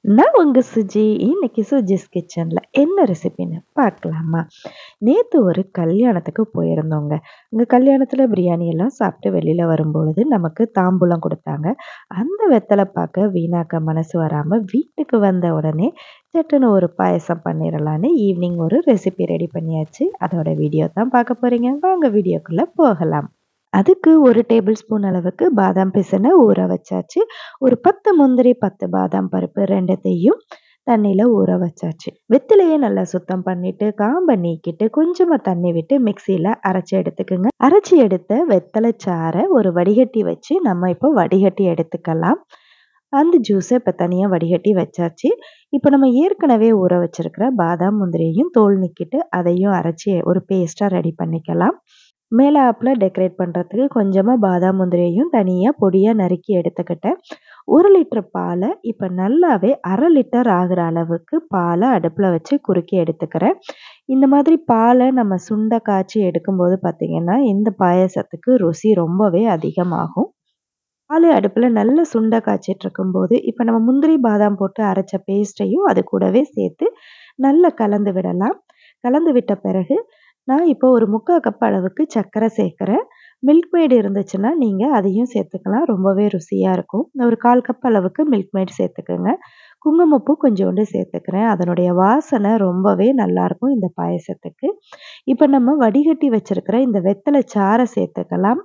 நான் உங்க சுஜி. இன்னைக்கு சுஜிஸ் கிச்சன்ல என்ன ரெசிபின்னு பார்க்கலாமா? நேத்து ஒரு கல்யாணத்துக்கு போயிருந்தோங்க. அங்க கல்யாணத்துல பிரியாணி எல்லாம் சாப்பிட்டு வெளியில வரும்பொழுது நமக்கு தாம்பூலம் குடுத்தாங்க. அந்த வெத்தல பாக்க வீணாக்க மனசு வராம வீட்டுக்கு வந்த உடனே சட்டுன்னு ஒரு பாயாசம் பண்ணிறலான்னு ஈவினிங் ஒரு ரெசிபி ரெடி பண்ணியாச்சு. அதோட வீடியோ தான் பார்க்க போறீங்க. வாங்க வீடியோக்குள்ள போகலாம். அதுக்கு 1 டேபிள் ஸ்பூன் அளவுக்கு பாதாம் பிசின ஊற வச்சாச்சு. ஒரு 10 முந்திரி, 10 பாதாம் பருப்பு 2த்தையும் தண்ணீல ஊற வச்சாச்சு. வெத்திலைய நல்லா சுத்தம் பண்ணிட்டு, காம்ப நீக்கிட்டு, கொஞ்சமா தண்ணி விட்டு மிக்ஸியில அரைச்சு எடுத்துக்கங்க. அரைச்சு எடுத்த வெத்தல சாற ஒரு வடிகட்டி வச்சு நம்ம இப்போ வடிகட்டி எடுத்துக்கலாம். அந்த ஜூஸ இப்ப தனியா வடிகட்டி வச்சாச்சு. இப்ப நம்ம ஏற்கனவே ஊற வச்சிருக்கிற பாதாம், முந்திரியையும் தோல் நீக்கிட்டு, அதையும் அரைச்சு ஒரு பேஸ்ட்டா ரெடி பண்ணிக்கலாம். மேலாப்புல டெக்கரேட் பண்றதுக்கு கொஞ்சமா பாதாம் முந்திரியையும் தனியா பொடியா நறுக்கி எடுத்துக்கிட்டேன். 1 லிட்டர் பால இப்ப நல்லாவே 1/2 லிட்டர் ஆகுற அளவுக்கு பால அடுப்புல வச்சு குறுக்கி எடுத்துக்கிறேன். இந்த மாதிரி பால நம்ம சுண்ட காய்ச்சி எடுக்கும்போது பார்த்தீங்கன்னா, இந்த பாயாசத்துக்கு ருசி ரொம்பவே அதிகமாகும். பாலு அடுப்புல நல்லா சுண்ட காய்ச்சிட்டு இருக்கும்போது, இப்ப நம்ம முந்திரி, பாதாம் போட்டு அரைச்ச பேஸ்ட்டையும் அது கூடவே சேர்த்து நல்லா கலந்து விடலாம். கலந்து விட்ட பிறகு நான் இப்போ ஒரு 3/4 கப் அளவுக்கு சர்க்கரை சேர்க்கிறேன். மில்க் மேய்டு இருந்துச்சுன்னா, நீங்க அதையும் சேர்த்துக்கலாம். ரொம்பவே ருசியா இருக்கும். ஒரு 1/4 கப் அளவுக்கு மில்க் மேய்டு சேர்த்துக்கங்க. குங்குமப்பூ கொஞ்சோண்டு சேர்த்துக்கிறேன். அதனுடைய வாசனை ரொம்பவே நல்லாயிருக்கும் இந்த பாயாசத்துக்கு. இப்ப நம்ம வடிகட்டி வச்சிருக்கிற இந்த வெத்தல சாற சேர்த்துக்கலாம்.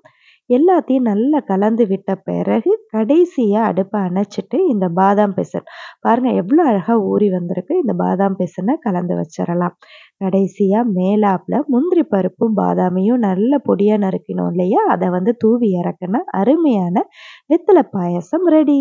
எல்லாத்தையும் நல்லா கலந்து விட்ட பிறகு, கடைசியா அடுப்ப அணைச்சுட்டு இந்த பாதாம் பிசின் பாருங்க எவ்வளோ அழகா ஊறி வந்திருக்கு. இந்த பாதாம் பிசின கலந்து வச்சிரலாம். கடைசியா மேலாப்புல முந்திரி பருப்பும், பாதாமையும் நல்ல பொடியா நறுக்கினோம் இல்லையா? அத வந்து தூவி இறக்குனா, அருமையான வெத்தல பாயாசம் ரெடி.